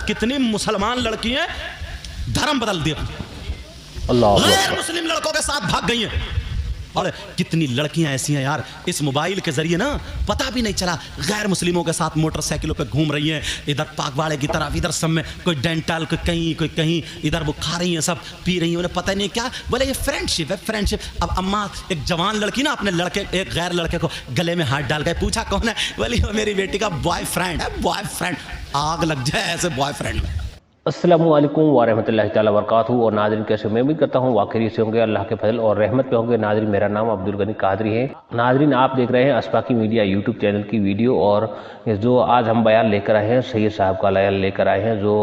कितनी मुसलमान लड़कियां धर्म बदल दिया, गैर मुस्लिम लड़कों के साथ भाग गई हैं। और कितनी लड़कियां ऐसी हैं यार, इस मोबाइल के जरिए ना पता भी नहीं चला गैर मुस्लिमों के साथ मोटरसाइकिलों पे घूम रही हैं, इधर पागवाड़े की तरफ, इधर सब में कोई डेंटल, कोई कहीं, इधर वो खा रही हैं, सब पी रही हैं, उन्हें पता नहीं क्या। बोले ये फ्रेंडशिप है, फ्रेंडशिप। अब अम्मा एक जवान लड़की ना अपने लड़के, एक गैर लड़के को गले में हाथ डाल के पूछा कौन है, बोली वो मेरी बेटी का बॉयफ्रेंड है, बॉयफ्रेंड। आग लग जाए ऐसे बॉयफ्रेंड में। अस्सलामु अलैकुम वरहमतुल्लाहि तआला वबरकातुहू। और नाज़रीन कैसे, मैं भी करता हूँ वाकई से होंगे, अल्लाह के फजल और रहमत पे होंगे। नाज़रीन मेरा नाम अब्दुल गनी कादरी है। नाज़रीन आप देख रहे हैं अशफाकी मीडिया यूट्यूब चैनल की वीडियो। और जो आज हम बयान लेकर आए हैं सैयद साहब का बयान लेकर आए हैं, जो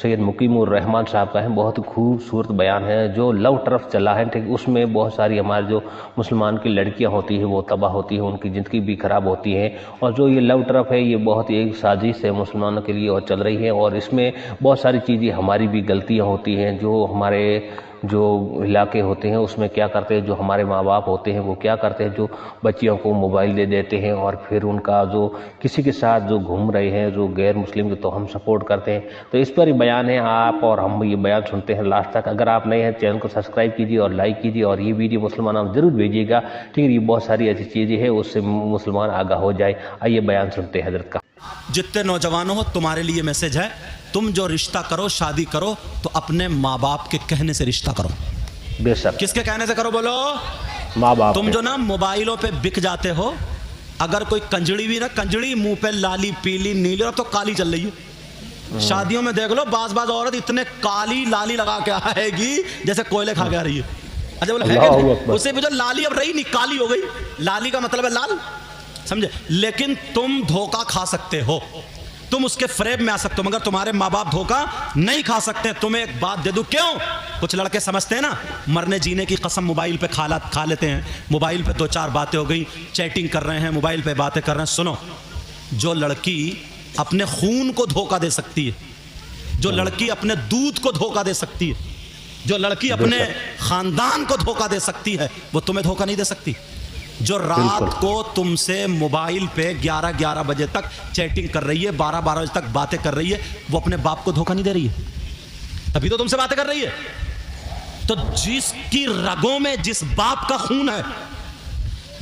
सैयद मुकीमुर रहमान साहब का है। बहुत ही खूबसूरत बयान है जो लव तरफ चला है, ठीक। उसमें बहुत सारी हमारे जो मुसलमान की लड़कियाँ होती हैं वो तबाह होती हैं, उनकी ज़िंदगी भी ख़राब होती है। और जो ये लव तरफ है ये बहुत ही एक साजिश है मुसलमानों के लिए और चल रही है। और इसमें बहुत सारी चीज़ें हमारी भी गलतियां होती हैं। जो हमारे जो इलाके होते हैं उसमें क्या करते हैं, जो हमारे माँ बाप होते हैं वो क्या करते हैं, जो बच्चियों को मोबाइल दे देते हैं और फिर उनका जो किसी के साथ जो घूम रहे हैं जो गैर मुस्लिम, तो हम सपोर्ट करते हैं। तो इस पर ही बयान है, आप और हम ये बयान सुनते हैं लास्ट तक। अगर आप नए हैं चैनल को सब्सक्राइब कीजिए और लाइक कीजिए और ये वीडियो मुसलमानों को जरूर भेजिएगा, ठीक है। ये बहुत सारी ऐसी चीज़ें हैं उससे मुसलमान आगाह हो जाए। आइए बयान सुनते हैं हजरत का। जितने नौजवानों हो तुम्हारे लिए मैसेज है, तुम जो रिश्ता करो, शादी करो तो अपने माँ बाप के कहने से रिश्ता करो। बेशक। किसके कहने से करो बोलो? माँ बाप। तुम जो ना मोबाइलों पे बिक जाते हो, अगर कोई कंजड़ी भी ना, कंजड़ी मुंह पे लाली पीली नीली, अब तो काली चल रही है। शादियों में देख लो बाज औरत इतने काली लाली लगा के आएगी जैसे कोयले खा के आ रही है। अच्छा बोले है उससे भी जो लाली अब रही नहीं, काली हो गई। लाली का मतलब है लाल, समझे? लेकिन तुम धोखा खा सकते हो, तुम उसके फ्रेम में आ सकते हो, मगर तुम्हारे माँ बाप धोखा नहीं खा सकते। तुम्हें एक बात दे दूं, क्यों? कुछ लड़के समझते हैं ना मरने जीने की कसम मोबाइल पे खा लेते हैं। मोबाइल पे दो चार बातें हो गई, चैटिंग कर रहे हैं, मोबाइल पे बातें कर रहे हैं। सुनो, जो लड़की अपने खून को धोखा दे सकती है, जो लड़की अपने दूध को धोखा दे सकती है, जो लड़की अपने खानदान को धोखा दे सकती है, वो तुम्हें धोखा नहीं दे सकती। जो रात को तुमसे मोबाइल पे 11-11 बजे तक चैटिंग कर रही है, 12-12 बजे तक बातें कर रही है, वो अपने बाप को धोखा नहीं दे रही है, तभी तो तुमसे बातें कर रही है। तो जिसकी रगों में जिस बाप का खून है,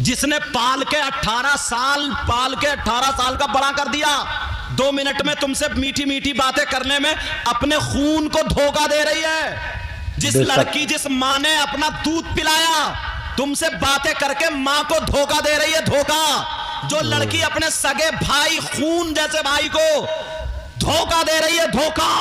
जिसने पाल के 18 साल का बड़ा कर दिया, 2 मिनट में तुमसे मीठी मीठी बातें करने में अपने खून को धोखा दे रही है। जिस लड़की, जिस माँ ने अपना दूध पिलाया, तुमसे बातें करके मां को धोखा दे रही है, धोखा। जो लड़की अपने सगे भाई, खून जैसे भाई को धोखा दे रही है, धोखा।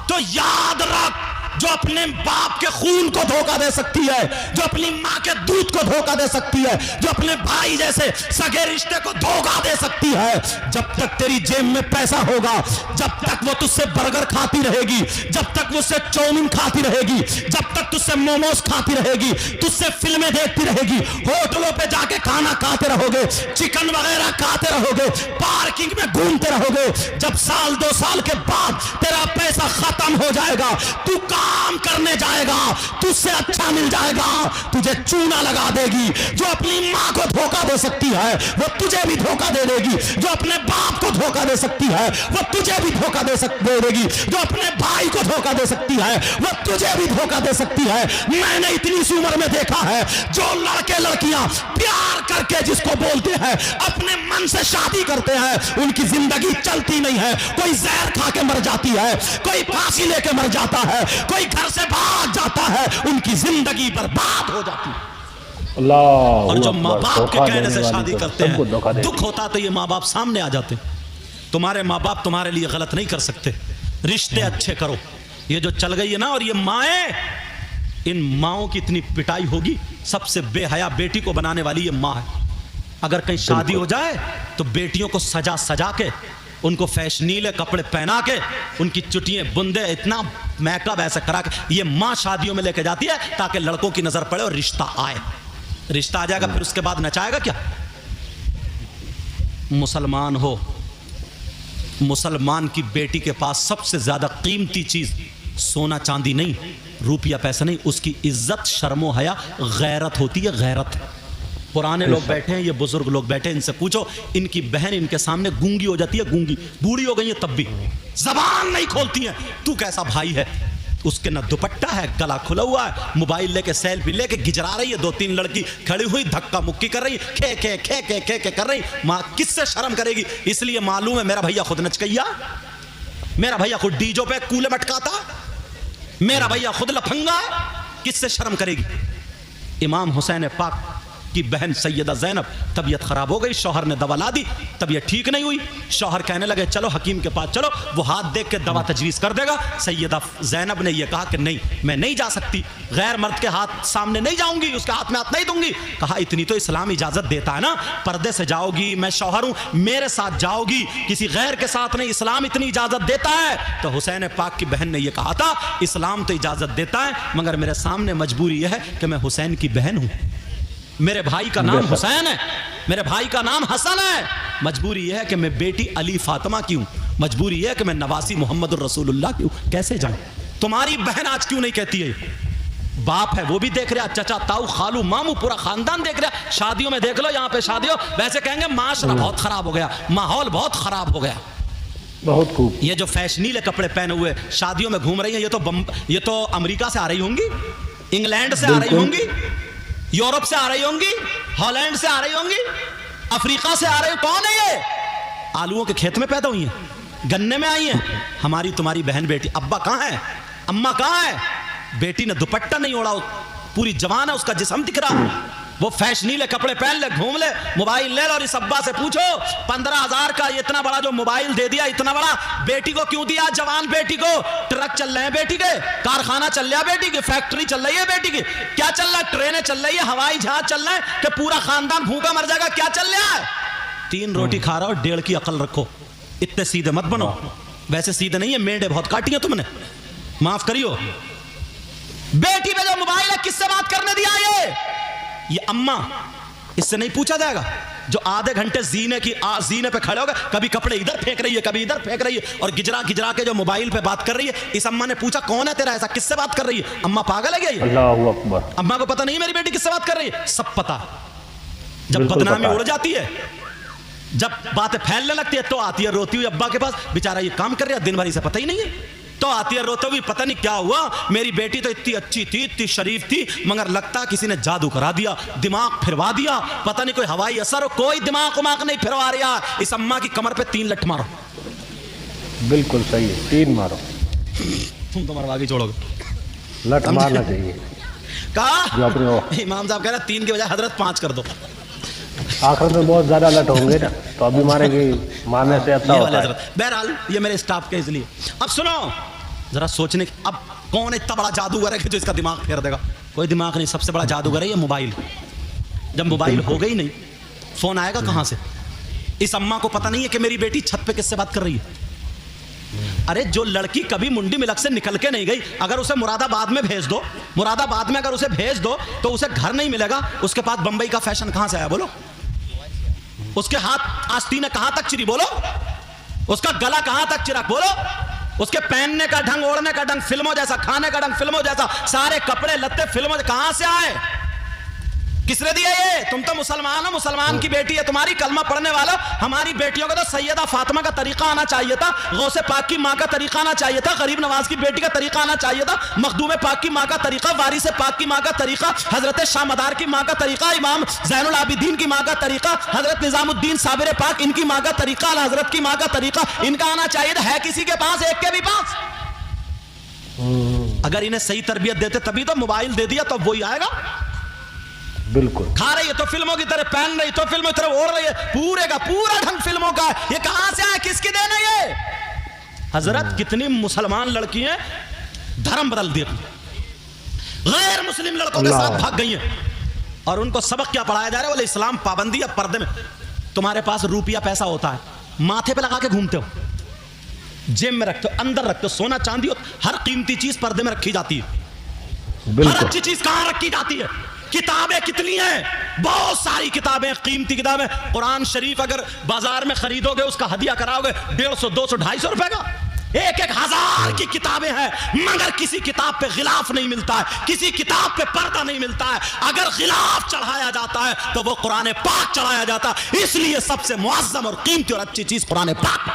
तो याद रख, जो अपने बाप के खून को धोखा दे सकती है, जो अपनी मां के दूध को धोखा दे सकती है, जो अपने भाई जैसे सगे रिश्ते को धोखा दे सकती है, जब तक तेरी जेब में पैसा होगा, जब तक वो तुझसे बर्गर खाती रहेगी, जब तक मुझसे चाउमीन खाती रहेगी, जब तक तुझसे मोमोज खाती रहेगी, तुझसे फिल्में देखती रहेगी, होटलों पे जाके खाना खाते रहोगे, चिकन वगैरह खाते रहोगे, पार्किंग में घूमते रहोगे। जब 1-2 साल के बाद तेरा पैसा खत्म हो जाएगा, तू काम करने जाएगा, तुझसे अच्छा मिल जाएगा, तुझे चूना लगा देगी। जो अपनी माँ को धोखा दे सकती है वो तुझे भी धोखा दे देगी, जो अपने बाप को धोखा दे सकती है वो तुझे भी धोखा दे देगी, जो अपने भाई को धोखा दे सकती है वो तुझे भी धोखा दे सकती है। मैंने इतनी सी उम्र में देखा है, जो लड़के लड़कियां प्यार करके जिसको बोलते हैं, अपने मन से शादी करते हैं, उनकी जिंदगी चलती नहीं है। कोई जहर खा के मर जाती है, कोई फांसी लेके मर जाता है, कोई घर से भाग जाता है, उनकी जिंदगी बर्बाद हो जाती है। और जो माँ बाप के कहने से शादी करते हैं, दुख होता तो ये माँ बाप सामने आ जाते। तुम्हारे माँ बाप तुम्हारे लिए गलत नहीं कर सकते, रिश्ते अच्छे करो। ये जो चल गई है ना, और ये माएं, इन माओं की इतनी पिटाई होगी। सबसे बेहया बेटी को बनाने वाली ये माँ है। अगर कहीं शादी हो जाए तो बेटियों को सजा सजा के, उनको फैशनीले कपड़े पहना के, उनकी चुटियां बुंदे इतना मेकअप ऐसा करा के ये माँ शादियों में लेके जाती है, ताकि लड़कों की नजर पड़े और रिश्ता आए। रिश्ता आ जाएगा, फिर उसके बाद नचाएगा क्या? मुसलमान हो, मुसलमान की बेटी के पास सबसे ज्यादा कीमती चीज सोना चांदी नहीं, रुपया पैसा नहीं, उसकी इज्जत, शर्मो हया, गैरत होती है, गैरत। पुराने लोग बैठे हैं, ये बुजुर्ग लोग बैठे हैं, इनसे पूछो, इनकी बहन इनके सामने गूंगी हो जाती है, गूंगी, बूढ़ी हो गई है तब भी जबान नहीं खोलती है। तू कैसा भाई है? उसके ना दुपट्टा है, गला खुला हुआ है, मोबाइल लेके सेल्फी लेके गिजरा रही है, 2-3 लड़की खड़ी हुई धक्का मुक्की कर रही, खे खे खे खे खे खे कर रही। माँ किससे शर्म करेगी? इसलिए मालूम है मेरा भैया खुद नचकैया, मेरा भैया खुद डीजो पे कूले मटकाता, मेरा भैया खुद लफंगा है, किससे शर्म करेगी? इमाम हुसैन पाक की बहन सैयदा ज़ैनब तबीयत खराब हो गई, शौहर ने दवा ला दी, तबीयत ठीक नहीं हुई, शौहर कहने लगे चलो हकीम के पास चलो, वो हाथ देख के दवा तजवीज़ कर देगा। सैयदा ज़ैनब ने यह कहा कि नहीं, मैं नहीं जा सकती, गैर मर्द के हाथ सामने नहीं जाऊंगी, उसके हाथ में हाथ नहीं दूंगी। कहा इतनी तो इस्लाम इजाज़त देता है ना, पर्दे से जाओगी, मैं शौहर हूँ, मेरे साथ जाओगी, किसी गैर के साथ नहीं, इस्लाम इतनी इजाज़त देता है। तो हुसैन पाक की बहन ने यह कहा था इस्लाम तो इजाज़त देता है, मगर मेरे सामने मजबूरी यह है कि मैं हुसैन की बहन हूँ, मेरे भाई का नाम हुसैन है, मेरे भाई का नाम हसन है, मजबूरी यह है कि मैं बेटी अली फातिमा की हूं, मजबूरी यह है कि मैं नवासी मोहम्मद रसूलुल्लाह की हूं। कैसे जाऊं? तुम्हारी बहन आज क्यों नहीं कहती है? बाप है वो भी देख रहा, चचा ताऊ खालू मामू पूरा खानदान देख रहा, शादियों में देख लो, यहाँ पे शादियों वैसे कहेंगे माशरा बहुत खराब हो गया, माहौल बहुत खराब हो गया। बहुत खूब। ये जो फैशनीले कपड़े पहने हुए शादियों में घूम रही है, ये तो अमेरिका से आ रही होंगी, इंग्लैंड से आ रही होंगी, यूरोप से आ रही होंगी, हॉलैंड से आ रही होंगी, अफ्रीका से आ रही। कौन है ये? आलूओं के खेत में पैदा हुई हैं, गन्ने में आई हैं। हमारी तुम्हारी बहन बेटी, अब्बा कहाँ है, अम्मा कहाँ है? बेटी ने दुपट्टा नहीं ओढ़ा, पूरी जवान है, उसका जिस्म दिख रहा, वो फैशनीले कपड़े पहन ले, घूम ले, मोबाइल ले लो, और इस अब्बा से पूछो 15,000 का इतना बड़ा जो मोबाइल दे दिया, इतना बड़ा बेटी को क्यों दिया? जवान बेटी को, ट्रक चल रहे हैं बेटी के, कारखाना चल रहा है बेटी की, फैक्ट्री चल रही है बेटी की, क्या चल रहा है? ट्रेनें चल रही है, हवाई जहाज चल रहे हैं कि पूरा खानदान भूखा मर जाएगा? क्या चल रहा है? 3 रोटी खा रहा हो, 1.5 की अकल रखो, इतने सीधे मत बनो। वैसे सीधे नहीं है, मेंढे बहुत काटी है तुमने, माफ करियो। बेटी पे जो मोबाइल है किससे बात करने दिया? ये अम्मा, इससे नहीं पूछा जाएगा? जो आधे घंटे जीने पे खड़े हो गए, कभी कपड़े इधर फेंक रही है, कभी इधर फेंक रही है, और गिजरा गिजरा के जो मोबाइल पे बात कर रही है, इस अम्मा ने पूछा कौन है तेरा ऐसा, किससे बात कर रही है? अम्मा पागल है क्या ये? अल्लाहू अकबर। अम्मा को पता नहीं मेरी बेटी किससे बात कर रही है? सब पता। जब बदनामी उड़ जाती है, जब बातें फैलने लगती है, तो आती है रोती हुई अब्बा के पास, बेचारा ये काम कर रहा है दिन भर, इसे पता ही नहीं है, तो आती है रोते हुई, पता नहीं क्या हुआ, मेरी बेटी तो इतनी अच्छी थी, इतनी शरीफ थी, मगर लगता किसी ने जादू करा दिया, दिमाग फिरवा दिया, पता नहीं कोई हवाई असर हो, कोई दिमाग नहीं फिरवा रहा। इस अम्मा की कमर पे 3 लठ मारो। बिल्कुल सही है, 3 मारो। तुम तो मरवा के छोड़ोगे, लठ मारना चाहिए। कहा इमाम साहब कह रहे 3 की बजाय हजरत 5 कर दो। आखिर में बहुत ज्यादा लट होंगे ना, तो अभी मारेंगे, मारने से अच्छा होता है। बहरहाल ये मेरे स्टाफ के इसलिए। अब सुनो जरा सोचने, अब कौन इतना बड़ा जादूगर है कि जो इसका दिमाग फेर देगा? कोई दिमाग नहीं, सबसे बड़ा जादूगर है ये मोबाइल। जब मोबाइल हो गई नहीं, फोन आएगा कहां से? इस अम्मा को पता नहीं है कि मेरी बेटी छत पे किससे बात कर रही है। अरे जो लड़की कभी मुंडी मिलक से निकल के नहीं गई, अगर उसे मुरादाबाद में भेज दो, मुरादाबाद में अगर उसे भेज दो तो उसे घर नहीं मिलेगा, उसके पास बंबई का फैशन कहां से आया बोलो? उसके हाथ आस्तीन कहां तक चिरी बोलो? उसका गला कहां तक चिरा बोलो? उसके पहनने का ढंग, ओढ़ने का ढंग फिल्मों जैसा, खाने का ढंग फिल्मों जैसा, सारे कपड़े लत्ते फिल्मों, कहां से आए? किसने दिया ये? तुम तो मुसलमान हो, मुसलमान की बेटी है तुम्हारी, कलमा पढ़ने वाला। हमारी बेटियों को तो सैयदा फातिमा का तरीका आना चाहिए था, गौसे पाक की माँ का तरीका आना चाहिए था, गरीब नवाज की बेटी का तरीका आना चाहिए था, मखदूम पाक की माँ का तरीका, वारिस पाक की माँ का तरीका, हजरत शाह मदार की माँ का तरीका, इमाम ज़ैनुल आबिदीन की माँ का तरीका, हजरत निजामुद्दीन साबिर पाक इनकी माँ का तरीका, हजरत की माँ का तरीका इनका आना चाहिए था। है किसी के पास? एक के भी पास? अगर इन्हें सही तरबियत देते तभी तो, मोबाइल दे दिया तो वही आएगा। बिल्कुल। खा रही है तो फिल्मों की तरह, पहन रही तो फिल्मों की तरह ओढ़ रही है, पूरे का पूरा ढंग फिल्मों का। ये कहां से आया? किसकी देन है ये? हजरत कितनी मुसलमान लड़की हैं धर्म बदल दिया, गैर मुस्लिम लड़कों के साथ भाग गई हैं, और उनको सबक क्या पढ़ाया जा रहा है? बोले इस्लाम पाबंदी है पर्दे में। तुम्हारे पास रुपया पैसा होता है, माथे पे लगा के घूमते हो, जेब में रखते हो, अंदर रखते हो, सोना चांदी हो, हर कीमती चीज पर्दे में रखी जाती है। हर अच्छी चीज कहां रखी जाती है? किताबें कितनी हैं? बहुत सारी किताबें, कीमती किताबें। कुरान शरीफ अगर बाजार में खरीदोगे, उसका हदिया कराओगे 150, 200, 250 रुपए का, 1,000 کی کتابیں ہیں مگر کسی کتاب پہ غلاف نہیں ملتا ہے, کسی کتاب پہ پردہ نہیں ملتا ہے. اگر غلاف چڑھایا جاتا ہے تو وہ قرآن پاک چڑھایا جاتا ہے. اس لیے سب سے معظم اور قیمتی اور اچھی چیز قرآن پاک.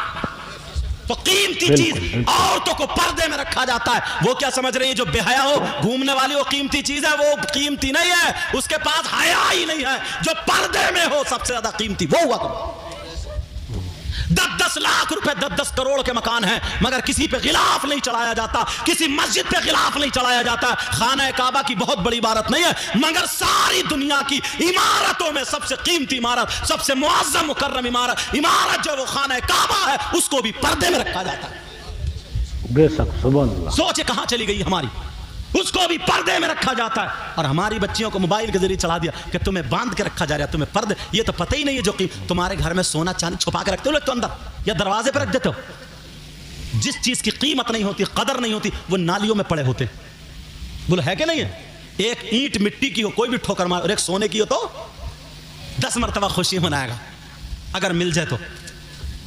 تو قیمتی چیز عورتوں کو پردے میں رکھا جاتا ہے. وہ کیا سمجھ رہی ہے جو بے حیا ہو گھومنے والی وہ قیمتی چیز ہے؟ وہ قیمتی نہیں ہے, اس کے پاس حیا ہی نہیں ہے. جو پردے میں ہو سب سے زیادہ قیمتی وہ ہوا. 10 لاکھ روپے 10 کروڑ کے مکان ہیں مگر کسی پہ غلاف نہیں چڑھایا جاتا, کسی مسجد پہ غلاف نہیں چڑھایا جاتا. خانہ کعبہ کی بہت بڑی عمارت نہیں ہے مگر ساری دنیا کی عمارتوں میں سب سے قیمتی عمارت, سب سے معظم مکرم عمارت جو وہ خانہ کعبہ ہے اس کو بھی پردے میں رکھا جاتا ہے. بے شک سبحان اللہ. سوچے کہاں چلی گئی ہماری, اس کو بھی پردے میں رکھا جاتا ہے. اور ہماری بچیوں کو موبائل کے ذریعے چلا دیا کہ تمہیں باندھ کے رکھا جا رہا ہے, تمہیں پردے. یہ تو پتہ ہی نہیں ہے جو کہ تمہارے گھر میں سونا چاندی چھپا کے رکھتے ہو لوگ تو اندر یا دروازے پہ رکھ دیتے ہو. جس چیز کی قیمت نہیں ہوتی, قدر نہیں ہوتی, وہ نالیوں میں پڑے ہوتے. بولو ہے کہ نہیں ہے؟ ایک اینٹ مٹی کی ہو کوئی بھی ٹھوکر مار, اور ایک سونے کی ہو تو 10 مرتبہ خوشی منائے گا اگر مل جائے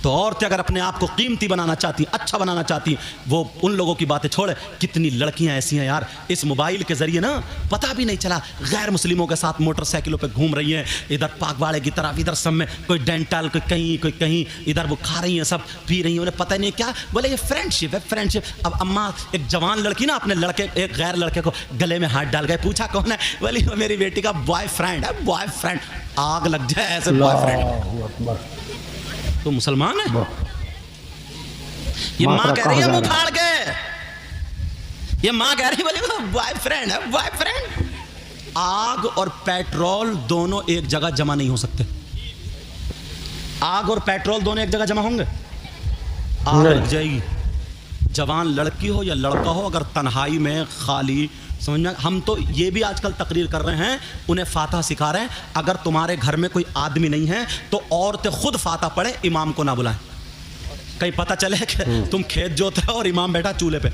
تو عورتیں اگر اپنے آپ کو قیمتی بنانا چاہتی ہیں, اچھا بنانا چاہتی ہیں, وہ ان لوگوں کی باتیں چھوڑے. کتنی لڑکیاں ایسی ہیں یار اس موبائل کے ذریعے نا پتہ بھی نہیں چلا غیر مسلموں کے ساتھ موٹر سائیکلوں پہ گھوم رہی ہیں, ادھر پاک واڑے کی طرف, ادھر سب میں کوئی ڈینٹل, کوئی کہیں, ادھر وہ کھا رہی ہیں, سب پی رہی ہیں, انہیں پتہ نہیں کیا. بولے یہ فرینڈ شپ ہے, فرینڈ شپ. اب اماں ایک جوان لڑکی نا اپنے لڑکے ایک غیر لڑکے کو گلے میں ہاتھ ڈال گئے, پوچھا کون ہے؟ بولی میری بیٹی کا بوائے فرینڈ ہے. بوائے فرینڈ, آگ لگ جائے ایسے بوائے فرینڈ. تو مسلمان ہے؟ یہ ماں کہہ رہی ہے منہ پھاڑ کے, یہ ماں کہہ رہی ہے بوائے فرینڈ ہے, بوائے فرینڈ. آگ اور پیٹرول دونوں ایک جگہ جمع نہیں ہو سکتے. آگ اور پیٹرول دونوں ایک جگہ جمع ہوں گے؟ آگ لگ جائے گی. جوان لڑکی ہو یا لڑکا ہو اگر تنہائی میں خالی, سمجھنا, ہم تو یہ بھی آج کل تقریر کر رہے ہیں, انہیں فاتحہ سکھا رہے ہیں. اگر تمہارے گھر میں کوئی آدمی نہیں ہے تو عورتیں خود فاتحہ پڑھیں, امام کو نہ بلائیں. کہیں پتہ چلے کہ تم کھیت جوتے ہو اور امام بیٹھا چولہے پہ,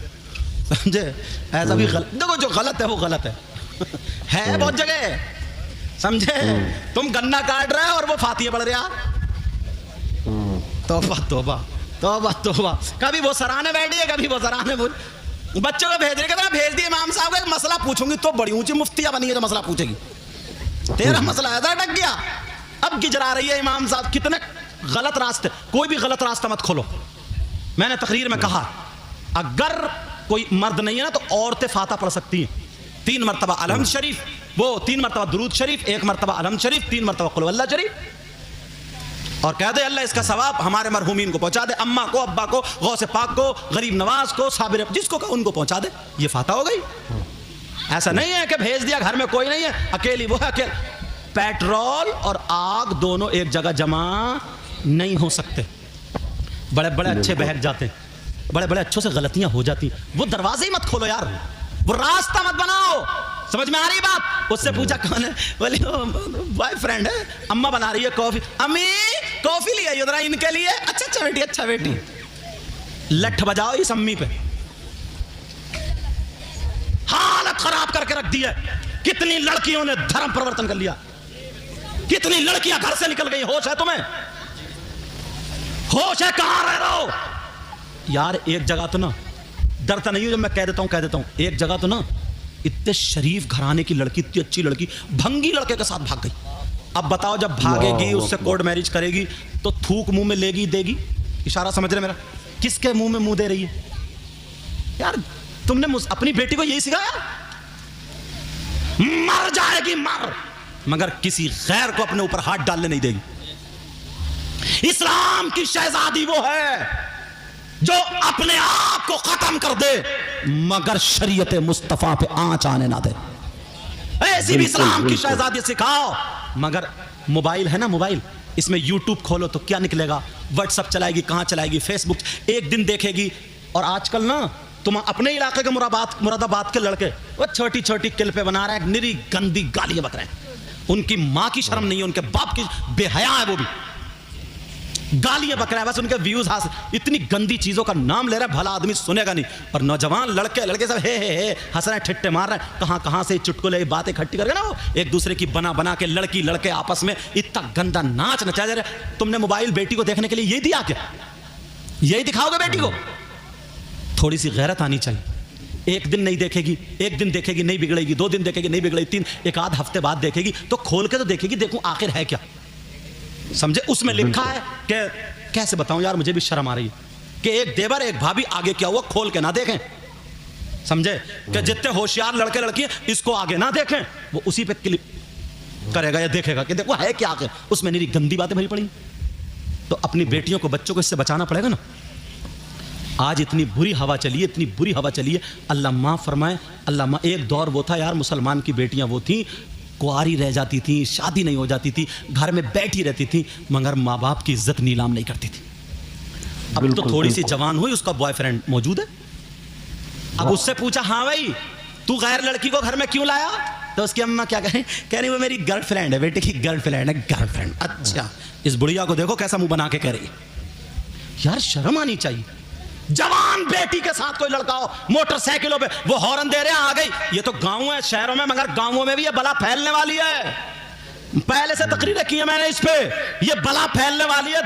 سمجھے؟ ایسا بھی غلط. دیکھو جو غلط ہے وہ غلط ہے بہت جگہ, سمجھے؟ تم گنا کاٹ رہے اور وہ فاتحہ پڑھ رہا. توبہ توبہ توبہ توبہ. کبھی وہ سرانے بیٹھی ہے, کبھی وہ سرانے بول. بچوں کو بھیج رہے کہ بھیج دیے امام صاحب کو, ایک مسئلہ پوچھوں گی تو بڑی اونچی مفتیہ بنی ہے جو مسئلہ پوچھے گی. تیرا مسئلہ ایسا اٹک گیا, اب گجرا رہی ہے امام صاحب. کتنے غلط راستے. کوئی بھی غلط راستہ مت کھولو. میں نے تقریر میں کہا اگر کوئی مرد نہیں ہے نا تو عورتیں فاتحہ پڑھ سکتی ہیں 3 مرتبہ الحمد شریف, وہ 3 مرتبہ درود شریف, 1 مرتبہ الحمد شریف, 3 مرتبہ قل اللہ شریف, اور کہہ دے اللہ اس کا ثواب ہمارے مرحومین کو پہنچا دے, اماں کو, ابا کو, غوث پاک کو, غریب نواز کو, صابر جس کو ان کو پہنچا دے. یہ فاتحہ ہو گئی. ایسا نہیں ہے کہ بھیج دیا گھر میں کوئی نہیں ہے, اکیلی وہ ہے. پیٹرول اور آگ دونوں ایک جگہ جمع نہیں ہو سکتے. بڑے بڑے اچھے بہک جاتے ہیں, بڑے بڑے اچھوں سے غلطیاں ہو جاتی. وہ دروازے ہی مت کھولو یار, وہ راستہ مت بناؤ. سمجھ میں آ رہی بات؟ اس سے پوچھا کون ہے, بولی بوائے فرینڈ ہے. اماں بنا رہی ہے کافی, امی کافی لے آئیے ذرا ان کے لیے. اچھا اچھا بیٹی, اچھا بیٹی. لٹھ بجاؤ اس امی پہ, حالت خراب کر کے رکھ دی ہے. کتنی لڑکیوں نے دھرم پرورتن کر لیا, کتنی لڑکیاں گھر سے نکل گئی. ہوش ہے تمہیں؟ ہوش ہے؟ کہاں رہ رہے ہو یار؟ ایک جگہ تو نا, ڈرتا نہیں ہوں جب میں کہہ دیتا ہوں, ایک جگہ تو نا اتنے شریف گھرانے کی لڑکی, اتنی اچھی لڑکی, بھنگی لڑکے کے ساتھ بھاگ گئی. اب بتاؤ جب بھاگے گی, اس سے کورٹ میرج کرے گی تو تھوک منہ میں لے گی, دے گی. اشارہ سمجھ رہے میرا؟ کس کے منہ میں منہ دے رہی ہے یار؟ تم نے اپنی بیٹی کو یہی سکھایا؟ مر جائے گی مر, مگر کسی غیر کو اپنے اوپر ہاتھ ڈالنے نہیں دے گی. اسلام کی شہزادی وہ ہے جو اپنے آپ کو ختم کر دے مگر شریعت مصطفیٰ پہ آنچ آنے نہ دے. ایسی بھی اسلام کی شہزادی سکھاؤ. مگر موبائل ہے نا, موبائل, اس میں یوٹیوب کھولو تو کیا نکلے گا؟ واٹس ایپ چلائے گی, کہاں چلائے گی, فیس بک ایک دن دیکھے گی. اور آج کل نا تم اپنے علاقے کے مراد آباد کے لڑکے وہ چھوٹی چھوٹی کلپیں بنا رہے ہیں, نری گندی گالیاں بک رہے ہیں. ان کی ماں کی شرم نہیں ہے, ان کے باپ کی, بے حیا ہے وہ بھی, گالیاں بک رہا ہے بس ان کے ویوز حاصل. اتنی گندی چیزوں کا نام لے رہا ہے, بھلا آدمی سنے گا نہیں. اور نوجوان لڑکے سب ہے ہنس رہے ہیں, ٹھٹے مار رہے ہیں. کہاں سے چٹکلے باتیں اکٹھی کر کے نا وہ ایک دوسرے کی بنا کے لڑکے آپس میں اتنا گندا ناچ نچا جا رہا ہے. تم نے موبائل بیٹی کو دیکھنے کے لیے یہی دیا کیا؟ یہی دکھاؤ گے بیٹی کو؟ थोड़ी सी गैरत आनी चाहिए। एक दिन नहीं देखेगी, एक दिन देखेगी नहीं बिगड़ेगी, 2 दिन देखेगी नहीं बिगड़ेगी, 3 एक आध हफ्ते बाद देखेगी तो खोल के तो देखेगी, देखूं आखिर है क्या, समझे। उसमें लिखा है कि कैसे बताऊं यार, मुझे भी शर्म आ रही है कि एक देवर एक भाभी आगे क्या हुआ खोल के ना देखें, समझे। कि जितने होशियार लड़के लड़की हैं इसको आगे ना देखें, वो उसी पे क्लिक करेगा या देखेगा कि देखो है क्या आखिर, उसमें मेरी गंदी बातें भरी पड़ी। तो अपनी बेटियों को बच्चों को इससे बचाना पड़ेगा ना। आज इतनी बुरी हवा चली है, इतनी बुरी हवा चली है, अल्लाह माफ़ फरमाए, अल्लाह माँ। एक दौर वो था यार, मुसलमान की बेटियां वो थी, कुंवारी रह जाती थी, शादी नहीं हो जाती थी, घर में बैठी रहती थी, मगर माँ बाप की इज्जत नीलाम नहीं करती थी। अब तो थोड़ी सी जवान हुई, उसका बॉयफ्रेंड मौजूद है, अब उससे पूछा हाँ भाई तू गैर लड़की को घर में क्यों लाया, तो उसकी अम्मा क्या कहें, कह रही वो मेरी गर्लफ्रेंड है, बेटे की गर्लफ्रेंड है। गर्लफ्रेंड, अच्छा। इस बुढ़िया को देखो कैसा मुंह बना के कह रही है। यार शर्म आनी चाहिए। जवान बेटी के साथ कोई लड़का हो, मोटरसाइकिलों पे वो हॉर्न दे रहे हैं, आ गई। ये तो गांव है, शहरों में, मगर गांवों में भी ये बला फैलने वाली है। पहले से तकरीरें की है मैंने इस पे, ये बला फैलने वाली है,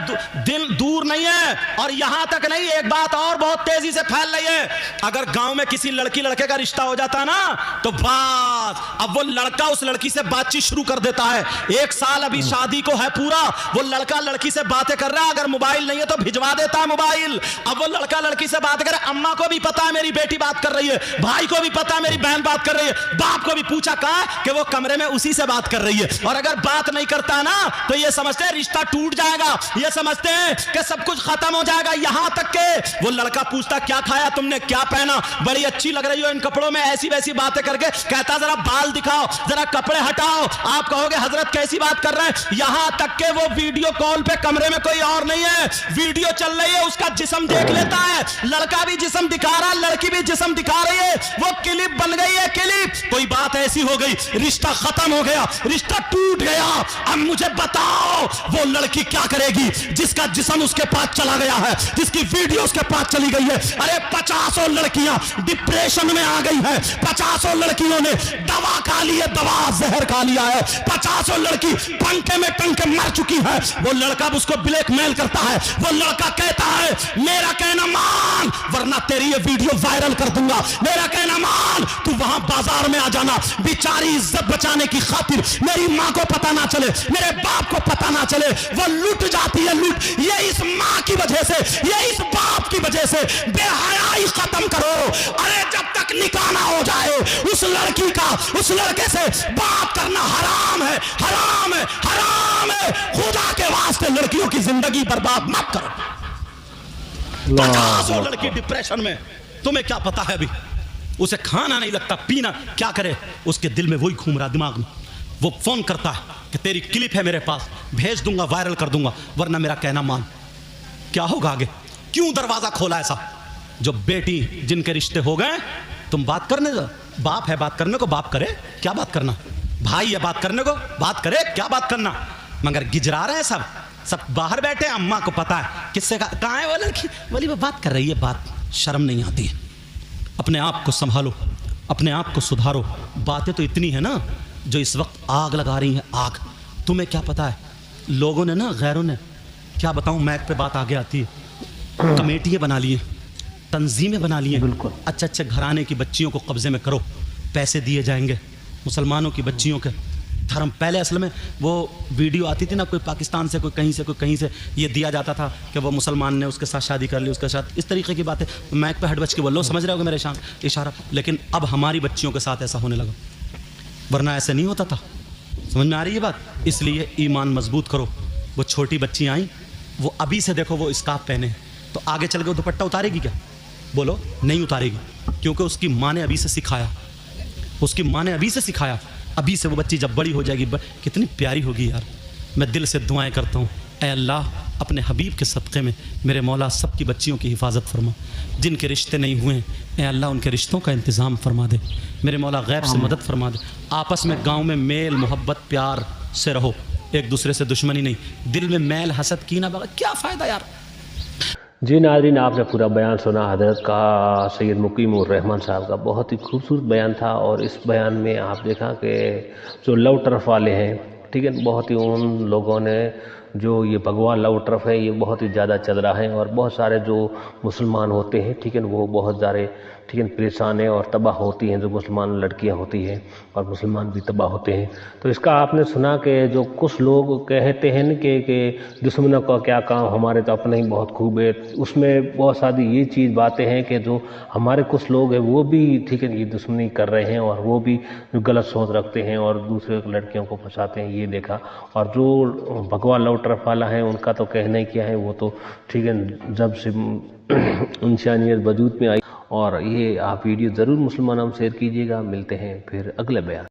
दिन दूर नहीं है। और यहां तक नहीं, एक बात और बहुत तेजी से फैल रही है, अगर गांव में किसी लड़की लड़के का रिश्ता हो जाता ना तो बस अब वो लड़का उस लड़की से बातचीत शुरू कर देता है। 1 साल अभी शादी को है पूरा, वो लड़का लड़की से बातें कर रहा है, अगर मोबाइल नहीं है तो भिजवा देता है मोबाइल। अब वो लड़का लड़की से बात करे, अम्मा को भी पता है मेरी बेटी बात कर रही है, भाई को भी पता है मेरी बहन बात कर रही है, बाप को भी पूछा कहा कि वो कमरे में उसी से बात कर रही है। और अगर बात नहीं करता ना तो ये समझते हैं रिश्ता टूट जाएगा, ये समझते हैं कि सब कुछ खत्म हो जाएगा। यहां तक के वो लड़का पूछता क्या खाया तुमने, क्या पहना, बड़ी अच्छी लग रही हो इन कपड़ों में, ऐसी वैसी बातें करके कहता जरा बाल दिखाओ, जरा कपड़े हटाओ। आप कहोगे हजरत कैसी बात कर रहे हैं। यहां तक के वो वीडियो कॉल पे कमरे में कोई और नहीं है, वीडियो चल रही है, उसका जिस्म देख लेता है, लड़का भी जिस्म दिखा रहा है, लड़की भी जिस्म दिखा रही है, वो क्लिप बन गई है, क्लिप। कोई बात ऐसी हो गई, रिश्ता खत्म हो गया, रिश्ता टूट गया। अब मुझे बताओ वो लड़की क्या करेगी जिसका जिस्म उसके पास चला गया है, जिसकी वीडियो उसके पास चली गई है। अरे 50 लड़कियां डिप्रेशन में आ गई हैं, 50 लड़कियों ने दवा खा ली है, दवा जहर खा लिया है, 50 लड़की पंखे में टंग के मर चुकी है। वो लड़का उसको ब्लैकमेल करता है, वो लड़का कहता है मेरा कहना मान वरना तेरी ये वीडियो वायरल कर दूंगा, मेरा कहना मान, तू वहां बाजार में आ जाना। बेचारी इज्जत बचाने की खातिर, मेरी मां को पता ना चले, मेरे बाप को पता ना चले, वो लूट जाती है, लूट। ये इस मां की वजह से, ये इस बाप की वजह से। बेहयाई खत्म करो। अरे जब तक निकाह ना हो जाए उस लड़की का, उस लड़के से बात करना हराम है, हराम है, हराम है। खुदा के वास्ते लड़कियों की जिंदगी बर्बाद मत करो। 50 लड़की डिप्रेशन में, तुम्हें क्या पता है अभी, उसे खाना नहीं लगता, पीना क्या करे, उसके दिल में वही घूम रहा दिमाग में। वो फोन करता है कि तेरी क्लिप है मेरे पास, भेज दूंगा, वायरल कर दूंगा, वरना मेरा कहना मान। क्या होगा आगे, क्यों दरवाजा खोला ऐसा। जो बेटी जिनके रिश्ते हो गए, तुम बात करने दो, बाप है बात करने को, बाप करे क्या बात करना, भाई है बात करने को, बात करे क्या बात करना, मगर गिजरा रहे हैं सब बाहर बैठे, अम्मा को पता है किससे कहाँ है वो लड़की, बोली वो बात कर रही है, बात शर्म नहीं आती है। अपने आप को संभालो, अपने आप को सुधारो। बातें तो इतनी है ना जो इस वक्त आग लगा रही है, आग। तुम्हें क्या पता है, लोगों ने ना, गैरों ने, क्या बताऊं, मैक पे बात आगे आती है, कमेटियाँ बना ली हैं, तंजीमें बना ली हैं, बिल्कुल अच्छे घराने की बच्चियों को कब्जे में करो, पैसे दिए जाएंगे मुसलमानों की बच्चियों के धर्म। पहले असल में वो वीडियो आती थी ना, कोई पाकिस्तान से, कोई कहीं से, कोई कहीं से, ये दिया जाता था कि वो मुसलमान ने उसके साथ शादी कर ली, उसके साथ इस तरीके की बातें। मैक पे हट बच के बोल लो, समझ रहे हो मेरे इशारा। लेकिन अब हमारी बच्चियों के साथ ऐसा होने लगा, वरना ऐसे नहीं होता था। समझ में आ रही है बात। इसलिए ईमान मजबूत करो। वो छोटी बच्ची आई, वो अभी से देखो वो स्कार्फ पहने, तो आगे चल के दुपट्टा उतारेगी क्या, बोलो नहीं उतारेगी, क्योंकि उसकी माँ ने अभी से सिखाया, उसकी माँ ने अभी से सिखाया। अभी से वो बच्ची जब बड़ी हो जाएगी, कितनी प्यारी होगी यार। मैं दिल से दुआएं करता हूँ, ऐ अल्लाह अपने हबीब के सदक़े में मेरे मौला सबकी बच्चियों की हिफाजत फरमा। जिनके रिश्ते नहीं हुए हैं, ऐ अल्लाह उनके रिश्तों का इंतज़ाम फरमा दे। मेरे मौला गैब से मदद फरमा दे। आपस में गाँव में मेल मोहब्बत प्यार से रहो, एक दूसरे से दुश्मनी नहीं। दिल में मैल हसद कीना बगा क्या फ़ायदा यार। जी नाज़रीन, आपने पूरा बयान सुना हज़रत का, सैयद मुकीमुर रहमान साहब का। बहुत ही खूबसूरत बयान था। और इस बयान में आप देखा कि जो लव टर्फ वाले हैं, ठीक है, बहुत ही उन लोगों ने جو یہ بھگوا لو ٹرف ہے یہ بہت ہی زیادہ چل رہا ہے، اور بہت سارے جو مسلمان ہوتے ہیں ٹھیک ہے وہ بہت سارے ٹھیک ہے پریشان ہیں اور تباہ ہوتی ہیں، جو مسلمان لڑکیاں ہوتی ہیں اور مسلمان بھی تباہ ہوتے ہیں۔ تو اس کا آپ نے سنا کہ جو کچھ لوگ کہتے ہیں کہ دشمنوں کا کیا کام، ہمارے تو اپنے ہی بہت خوب ہے، اس میں بہت ساری یہ چیز باتیں ہیں کہ جو ہمارے کچھ لوگ ہیں وہ بھی ٹھیک ہے یہ دشمنی کر رہے ہیں اور وہ بھی غلط سوچ رکھتے ہیں اور دوسرے لڑکیوں کو پھنساتے ہیں، یہ دیکھا۔ اور جو بھگوا لو ٹرف والا ہے ان کا تو کہنا ہی کیا ہے، وہ تو ٹھیک ہے جب سے انسانیت وجود میں آئی۔ اور یہ آپ ویڈیو ضرور مسلمانوں میں شیئر کیجیے گا۔ ملتے ہیں پھر اگلے بیان۔